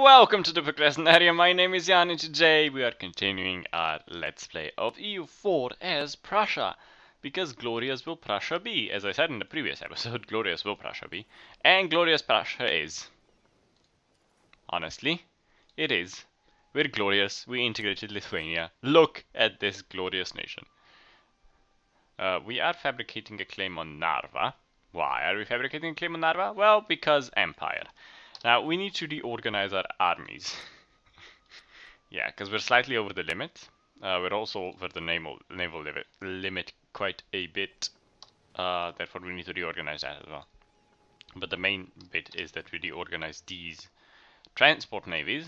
Welcome to the Procrastinaria. My name is Jan and today we are continuing our Let's Play of EU4 as Prussia. Because glorious will Prussia be. As I said in the previous episode, glorious will Prussia be. And glorious Prussia is. Honestly, it is. We're glorious. We integrated Lithuania. Look at this glorious nation. We are fabricating a claim on Narva. Why are we fabricating a claim on Narva? Well, because Empire. Now, we need to reorganize our armies. Yeah, because we're slightly over the limit. We're also over the naval limit quite a bit. Therefore, we need to reorganize that as well. But the main bit is that we reorganize these transport navies.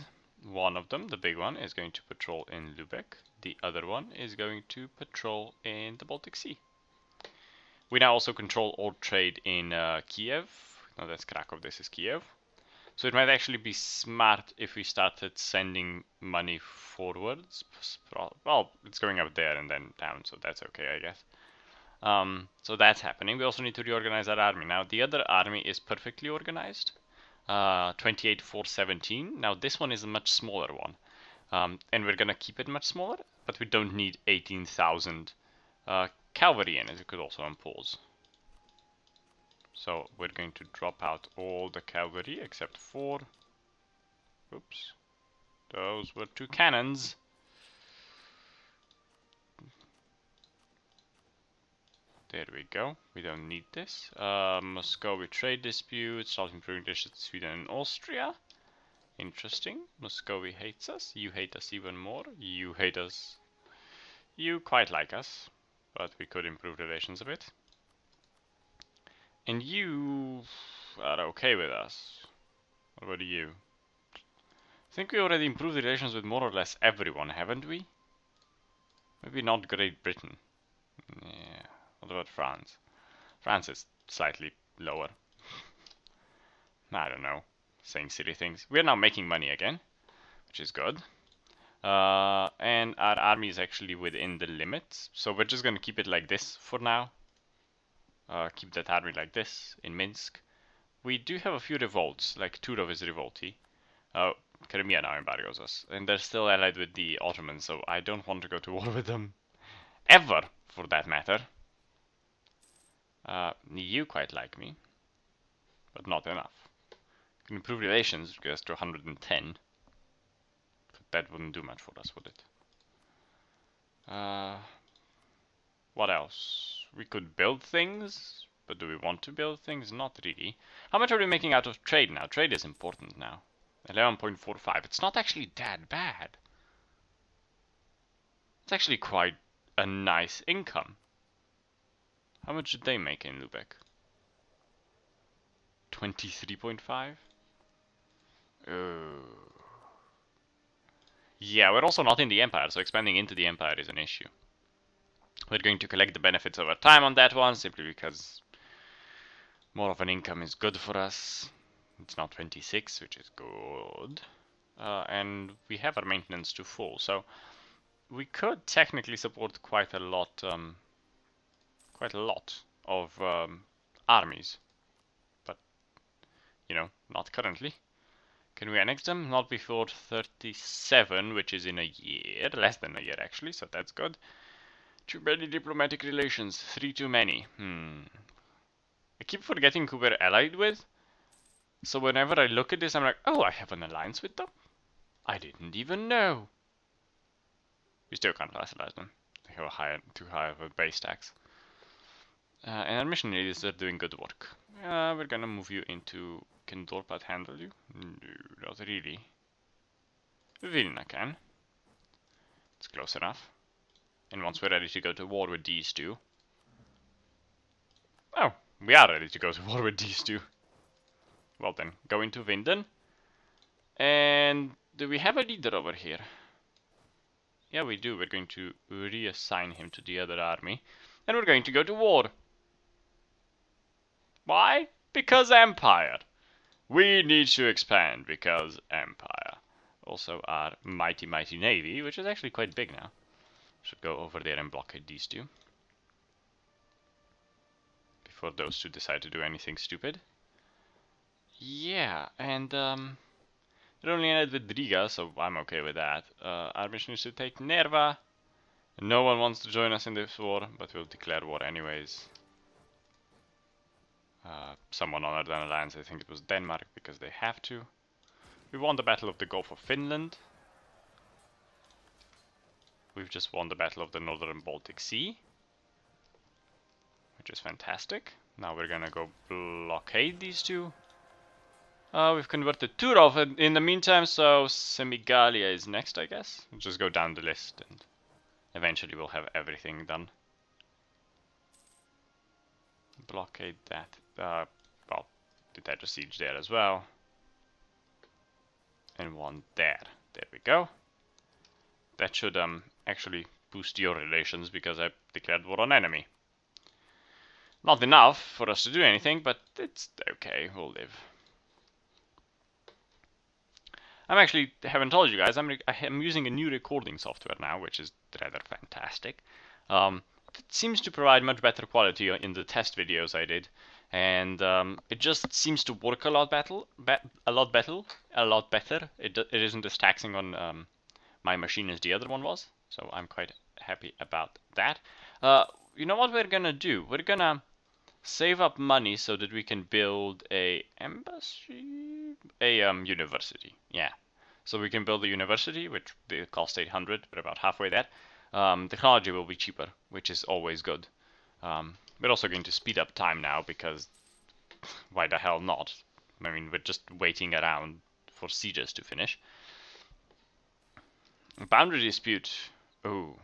One of them, the big one, is going to patrol in Lubeck. The other one is going to patrol in the Baltic Sea. We now also control all trade in Kiev. No, that's Krakow, this is Kiev. So it might actually be smart if we started sending money forwards. Well, it's going up there and then down, so that's okay, I guess. So that's happening. We also need to reorganize our army. Now, the other army is perfectly organized. 28,417. Now, this one is a much smaller one. And we're going to keep it much smaller, but we don't need 18,000 cavalry in it. We could also unpause. So we're going to drop out all the cavalry except for, oops, those were two cannons. There we go. We don't need this. Muscovy trade dispute, start improving relations with Sweden and Austria. Interesting. Muscovy hates us. You hate us even more. You hate us. You quite like us, but we could improve relations a bit. And you are okay with us. What about you? I think we already improved relations with more or less everyone, haven't we? Maybe not Great Britain. Yeah. What about France? France is slightly lower. I don't know. Saying silly things. We're now making money again, which is good. And our army is actually within the limits. So we're just going to keep it like this for now. Keep that army like this in Minsk. We do have a few revolts, like Turov is revolty. Crimea now embargoes us, and they're still allied with the Ottomans, so I don't want to go to war with them. Ever, for that matter. You quite like me, but not enough. Can improve relations, because to 110. But that wouldn't do much for us, would it? What else? We could build things, but do we want to build things? Not really. How much are we making out of trade now? Trade is important now. 11.45. It's not actually that bad. It's actually quite a nice income. How much did they make in Lubeck? 23.5? Yeah, we're also not in the Empire, so expanding into the Empire is an issue. We're going to collect the benefits over time on that one, simply because more of an income is good for us. It's not 26, which is good. And we have our maintenance to full, so we could technically support quite a lot of armies. But, you know, not currently. Can we annex them? Not before 37, which is in a year. Less than a year, actually, so that's good. Too many diplomatic relations. 3 too many. I keep forgetting who we're allied with. So whenever I look at this, I'm like, oh, I have an alliance with them? I didn't even know. We still can't vassalize them. They have too high of a base tax. And our missionaries are doing good work. We're gonna move you into... Can Dorpat handle you? No, not really. Vilna can. It's close enough. And once we're ready to go to war with these two... Oh, we are ready to go to war with these two. Well then, go into Vinden. And do we have a leader over here? Yeah, we do. We're going to reassign him to the other army. And we're going to go to war. Why? Because Empire. We need to expand because Empire. Also our mighty navy, which is actually quite big now. Should go over there and blockade these two. Before those two decide to do anything stupid. Yeah, and It only ended with Riga, so I'm okay with that. Our mission is to take Nerva. No one wants to join us in this war, but we'll declare war anyways. Someone on our lands, I think it was Denmark, because they have to. We won the Battle of the Gulf of Finland. We've just won the Battle of the Northern Baltic Sea, which is fantastic. Now we're gonna go blockade these two. We've converted Turov in the meantime, so Semigalia is next, I guess. We'll just go down the list and eventually we'll have everything done. Blockade that. Well, detach a siege there as well. And one there. There we go. That should actually boost your relations because I declared war on enemy. Not enough for us to do anything, but it's okay, we'll live. I haven't told you guys, I'm using a new recording software now, which is rather fantastic. It seems to provide much better quality in the test videos I did, and it just seems to work a lot better. It isn't as taxing on my machine as the other one was, so I'm quite happy about that. You know what we're gonna do? We're gonna save up money so that we can build a embassy, a university. Yeah, so we can build a university, which will cost 800. We're about halfway there. Technology will be cheaper, which is always good. We're also going to speed up time now because why the hell not? I mean, we're just waiting around for sieges to finish. Boundary dispute. Ooh.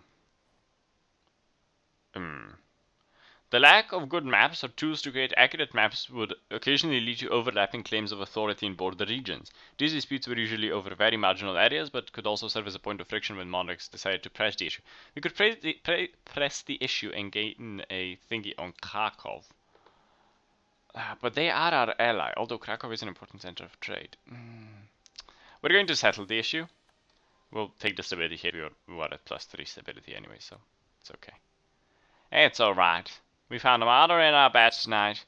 The lack of good maps or tools to create accurate maps would occasionally lead to overlapping claims of authority in border regions. These disputes were usually over very marginal areas, but could also serve as a point of friction when monarchs decided to press the issue. We could press the issue and gain a thingy on Krakow. But they are our ally, although Krakow is an important center of trade. We're going to settle the issue. We'll take the stability here. We were at +3 stability anyway, so it's okay. It's alright. We found a martyr in our batch tonight.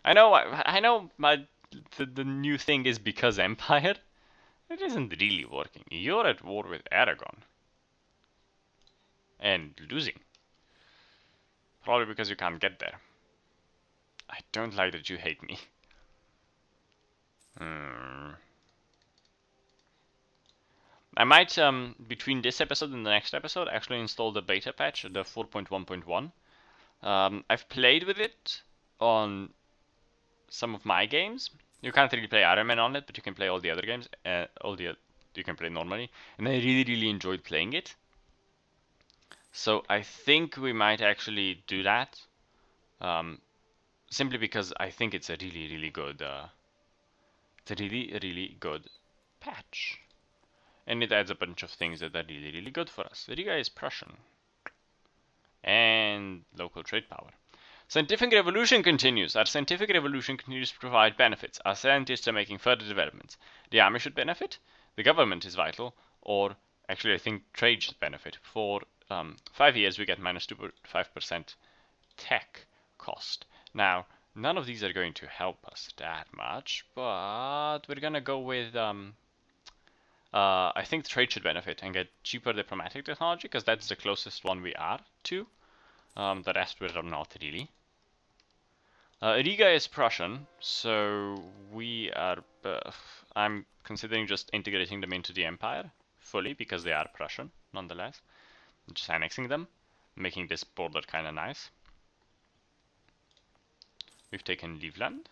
I know the new thing is because Empire. It isn't really working. You're at war with Aragon. And losing. Probably because you can't get there. I don't like that you hate me. I might, between this episode and the next episode, actually install the beta patch, the 4.1.1. I've played with it on some of my games. You can't really play Iron Man on it, but you can play all the other games. You can play normally, and I really enjoyed playing it. So I think we might actually do that, simply because I think it's a really good, really good patch. And it adds a bunch of things that are really good for us. Riga is Prussian. And local trade power. Scientific revolution continues. Our scientific revolution continues to provide benefits. Our scientists are making further developments. The army should benefit. The government is vital. Or, actually, I think trade should benefit. For 5 years, we get -2.5% tech cost. Now, none of these are going to help us that much. But we're going to go with... I think trade should benefit and get cheaper diplomatic technology because that's the closest one we are to. The rest we're not really. Riga is Prussian, so we are. I'm considering just integrating them into the empire fully because they are Prussian nonetheless. Just annexing them, making this border kind of nice. We've taken Livland.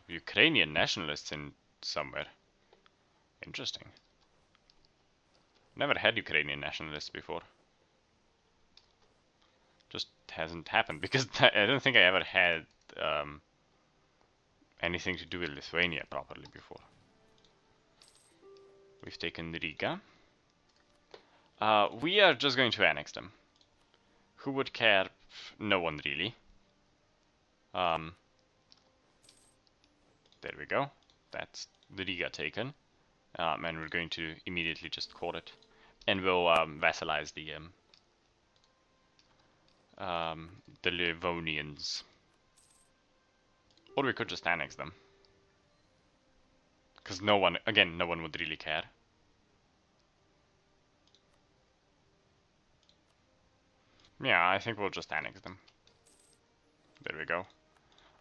Ukrainian nationalists in somewhere. Interesting. Never had Ukrainian nationalists before. Just hasn't happened because I don't think I ever had anything to do with Lithuania properly before. We've taken Riga. We are just going to annex them. Who would care? No one really. There we go. That's the Riga taken. And we're going to immediately just core it. And we'll vassalize the Livonians. Or we could just annex them. Because no one would really care. Yeah, I think we'll just annex them. There we go.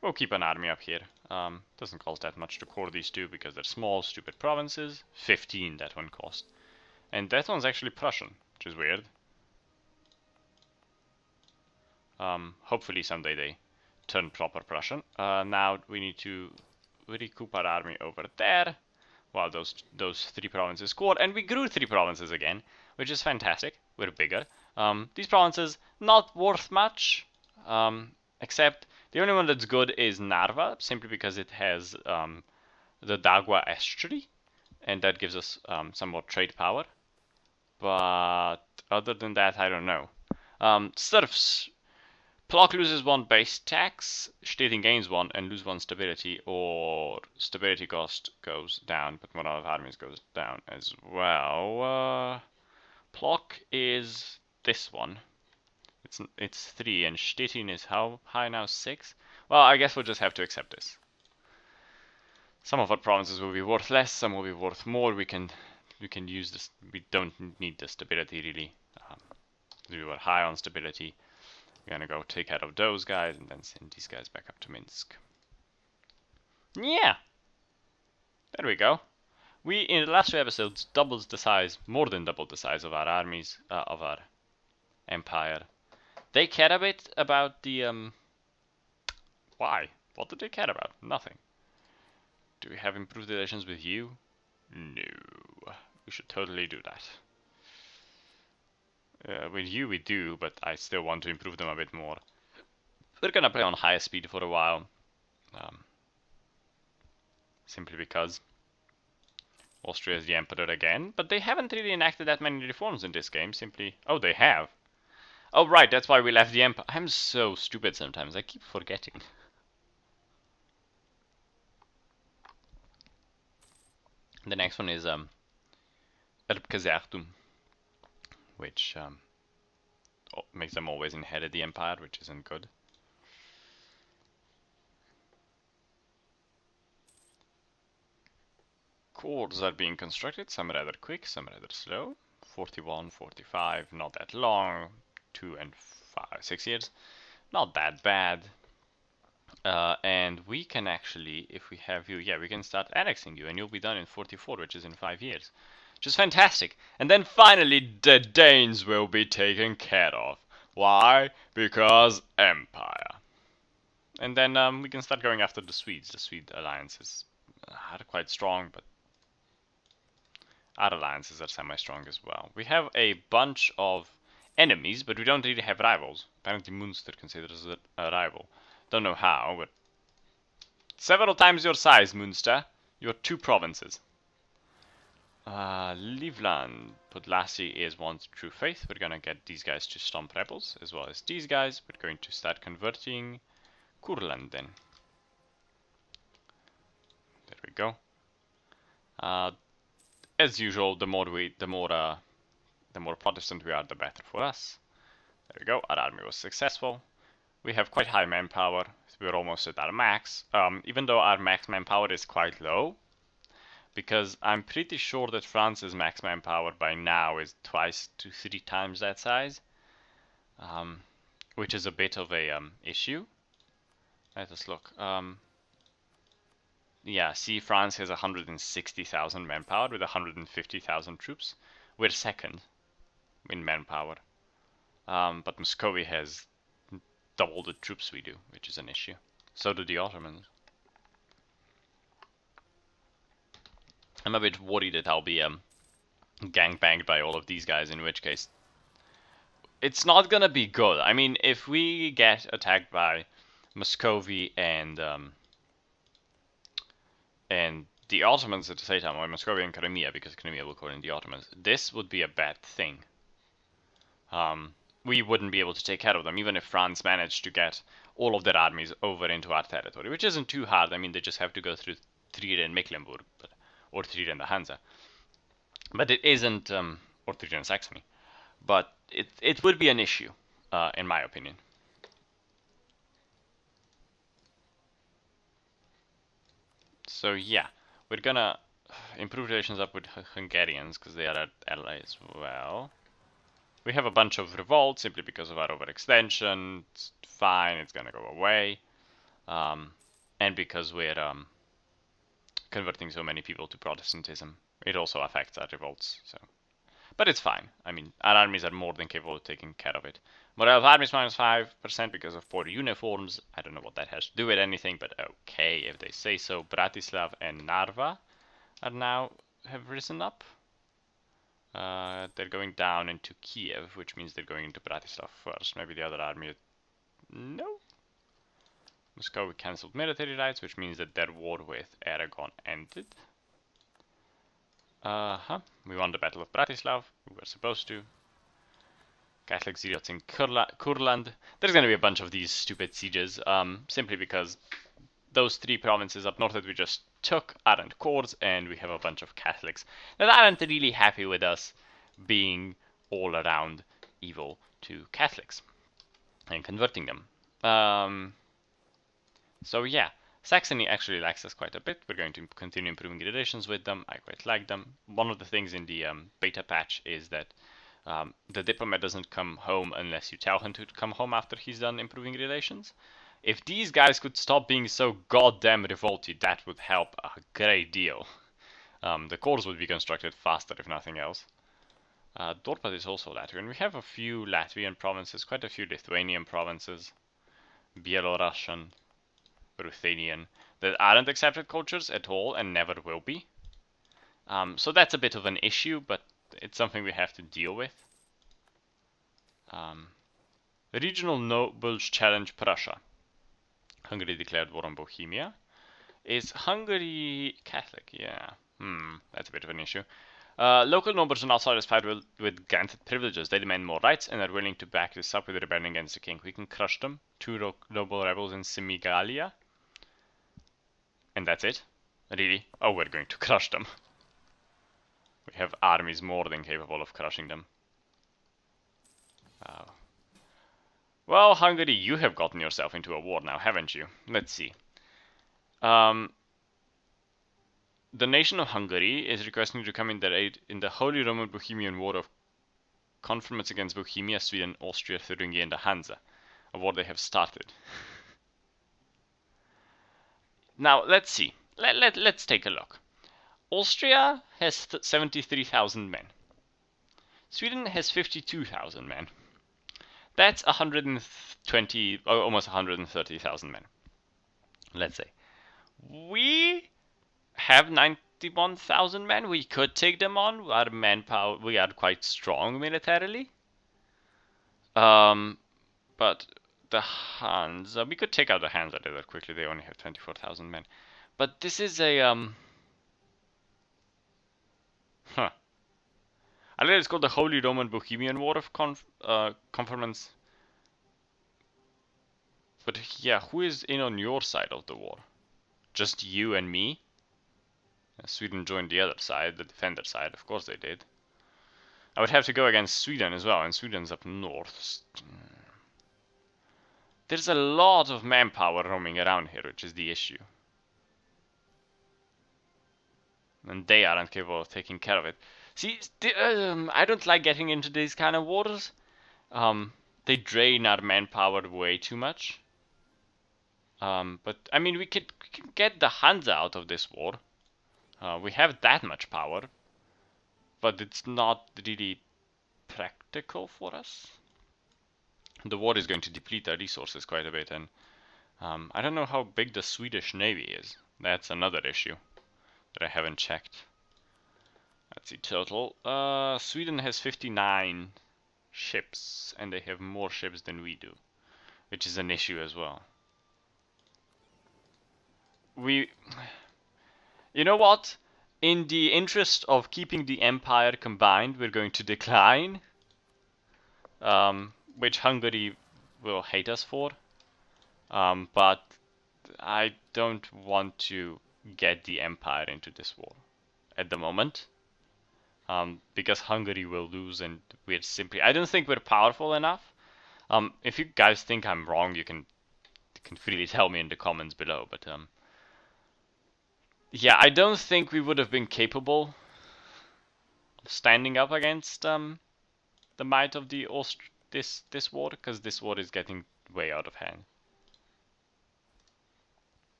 We'll keep an army up here. Doesn't cost that much to core these two because they're small, stupid provinces. 15 that one cost. And that one's actually Prussian, which is weird. Hopefully someday they turn proper Prussian. Now we need to recoup our army over there. Well, those 3 provinces scored, and we grew 3 provinces again, which is fantastic. We're bigger. These provinces not worth much, except the only one that's good is Narva, simply because it has the Dagua estuary, and that gives us some more trade power. But other than that, I don't know. Serfs. Plock loses 1 base tax, Stettin gains 1 and lose 1 stability, or stability cost goes down, but morale of armies goes down as well. Plock is this one. It's 3, and Stettin is how high now? 6? Well, I guess we'll just have to accept this. Some of our provinces will be worth less, some will be worth more. We can use this. We don't need the stability really. We were high on stability. We're gonna go take out of those guys and then send these guys back up to Minsk. Yeah! There we go. We, in the last 2 episodes, more than doubled the size of our armies, of our empire. They care a bit about the, why? What do they care about? Nothing. Do we have improved relations with you? No. We should totally do that. With you we do, but I still want to improve them a bit more. We're gonna play on higher speed for a while. Simply because Austria is the emperor again, but they haven't really enacted that many reforms in this game, simply... Oh, they have. Oh, right, that's why we left the empire. I'm so stupid sometimes, I keep forgetting. The next one is Erbkazertum, which makes them always inherit the empire, which isn't good. Cores are being constructed, some rather quick, some rather slow. 41, 45, not that long. 2 and 6 years, not that bad. And we can actually, if we have you, yeah, we can start annexing you, and you'll be done in 44, which is in 5 years. Which is fantastic. And then finally the Danes will be taken care of. Why? Because Empire. And then we can start going after the Swedes. The Swede alliances are quite strong, but our alliances are semi-strong as well. We have a bunch of enemies, but we don't really have rivals. Apparently Munster considers it a rival. Don't know how, but several times your size, Munster. You're 2 provinces. Livland, Podlasie is once true faith. We're gonna get these guys to stomp rebels, as well as these guys. We're going to start converting Kurland then. There we go. As usual, the more Protestant we are, the better for us. There we go. Our army was successful. We have quite high manpower. We're almost at our max. Even though our max manpower is quite low, because I'm pretty sure that France's max manpower by now is 2 to 3 times that size, which is a bit of a issue. Let us look. Yeah, see, France has 160,000 manpower with 150,000 troops. We're second in manpower, but Muscovy has double the troops we do, which is an issue. So do the Ottomans. I'm a bit worried that I'll be gangbanged by all of these guys, in which case it's not gonna be good. I mean, if we get attacked by Muscovy and the Ottomans at the same time, or Muscovy and Crimea, because Crimea will call in the Ottomans, this would be a bad thing. We wouldn't be able to take care of them, even if France managed to get all of their armies over into our territory, which isn't too hard. I mean, they just have to go through Trier and Mecklenburg, or Trier and the Hansa. But it isn't, or Trier and Saxony. But it would be an issue, in my opinion. So yeah, we're gonna improve relations up with Hungarians because they are our ally as well. We have a bunch of revolts simply because of our overextension. It's fine, it's gonna go away. And because we're converting so many people to Protestantism, it also affects our revolts. So, but it's fine. I mean, our armies are more than capable of taking care of it. Morale of armies -5% because of poor uniforms. I don't know what that has to do with anything, but okay, if they say so. Bratislav and Narva are now have risen up. They're going down into Kiev, which means they're going into Bratislav first. Maybe the other army... No. Moscow cancelled military rights, which means that their war with Aragon ended. We won the Battle of Bratislav. We were supposed to. Catholic zealots in Kurland. There's going to be a bunch of these stupid sieges, simply because those three provinces up north that we just took aren't cores, and we have a bunch of Catholics that aren't really happy with us being all around evil to Catholics and converting them. So yeah, Saxony actually likes us quite a bit. We're going to continue improving relations with them. I quite like them. One of the things in the beta patch is that the diplomat doesn't come home unless you tell him to come home after he's done improving relations. If these guys could stop being so goddamn revolty, that would help a great deal. The cores would be constructed faster, if nothing else. Dorpat is also Latvian. We have a few Latvian provinces, quite a few Lithuanian provinces, Belarusian, Ruthenian, that aren't accepted cultures at all and never will be. So that's a bit of an issue, but it's something we have to deal with. Regional nobles challenge Prussia. Hungary declared war on Bohemia. Is Hungary Catholic? Yeah. That's a bit of an issue. Local nobles are not satisfied with granted privileges. They demand more rights and are willing to back this up with a rebellion against the king. We can crush them. 2 noble rebels in Semigalia. And that's it? Really? Oh, we're going to crush them. We have armies more than capable of crushing them. Well, Hungary, you have gotten yourself into a war now, haven't you? Let's see. The nation of Hungary is requesting to come in their aid in the Holy Roman Bohemian War of Confirmants against Bohemia, Sweden, Austria, Thuringia, and the Hansa. A war they have started. Now, let's see. Let's take a look. Austria has 73,000 men. Sweden has 52,000 men. That's 120, almost 130,000 men. Let's say. We have 91,000 men. We could take them on. Our manpower, we are quite strong militarily. But the Hansa, we could take out the Hansa rather quickly. They only have 24,000 men. But this is a I think it's called the Holy Roman Bohemian War of Confirmants. But yeah, who is in on your side of the war? Just you and me? Sweden joined the other side, the defender side. Of course they did. I would have to go against Sweden as well, and Sweden's up north. There's a lot of manpower roaming around here, which is the issue. And they aren't capable of taking care of it. See, I don't like getting into these kind of wars. They drain our manpower way too much. But, I mean, we can get the Hansa out of this war. We have that much power. But it's not really practical for us. The war is going to deplete our resources quite a bit. And I don't know how big the Swedish Navy is. That's another issue that I haven't checked. Let's see, total. Sweden has 59 ships, and they have more ships than we do, which is an issue as well. You know what? In the interest of keeping the empire combined, we're going to decline, which Hungary will hate us for. But I don't want to get the empire into this war at the moment. Because Hungary will lose, and we're simply... I don't think we're powerful enough. If you guys think I'm wrong, you can freely tell me in the comments below. But Yeah, I don't think we would have been capable of standing up against the might of the this war, because this war is getting way out of hand.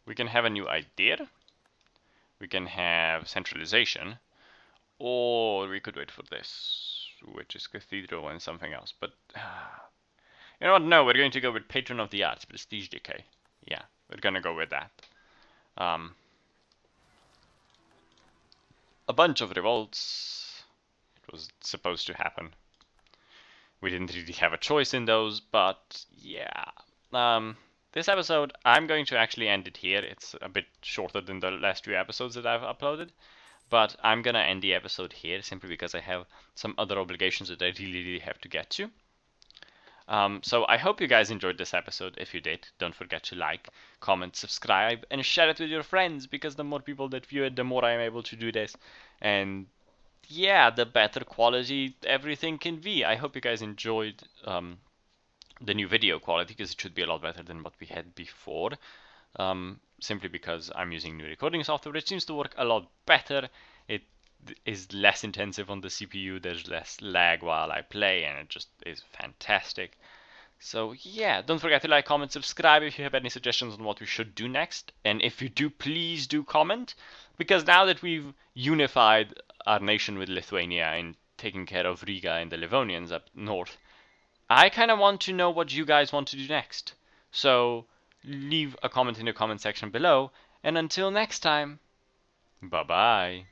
We can have a new idea. We can have centralization, or we could wait for this, which is cathedral and something else. But you know what? No, we're going to go with patron of the arts, prestige decay. Yeah, we're gonna go with that. Um, a bunch of revolts. It was supposed to happen. We didn't really have a choice in those, but yeah. This episode, I'm going to actually end it here. It's a bit shorter than the last few episodes that I've uploaded, but I'm gonna end the episode here simply because I have some other obligations that I really have to get to. So I hope you guys enjoyed this episode. If you did, don't forget to like, comment, subscribe, and share it with your friends, because the more people that view it, the more I am able to do this. And yeah, the better quality everything can be. I hope you guys enjoyed the new video quality, because it should be a lot better than what we had before. Simply because I'm using new recording software, which seems to work a lot better. It is less intensive on the CPU, there's less lag while I play, and it just is fantastic. So yeah, don't forget to like, comment, subscribe if you have any suggestions on what we should do next. And if you do, please do comment, because now that we've unified our nation with Lithuania and taken care of Riga and the Livonians up north, I kind of want to know what you guys want to do next. So leave a comment in the comment section below, and until next time, bye bye.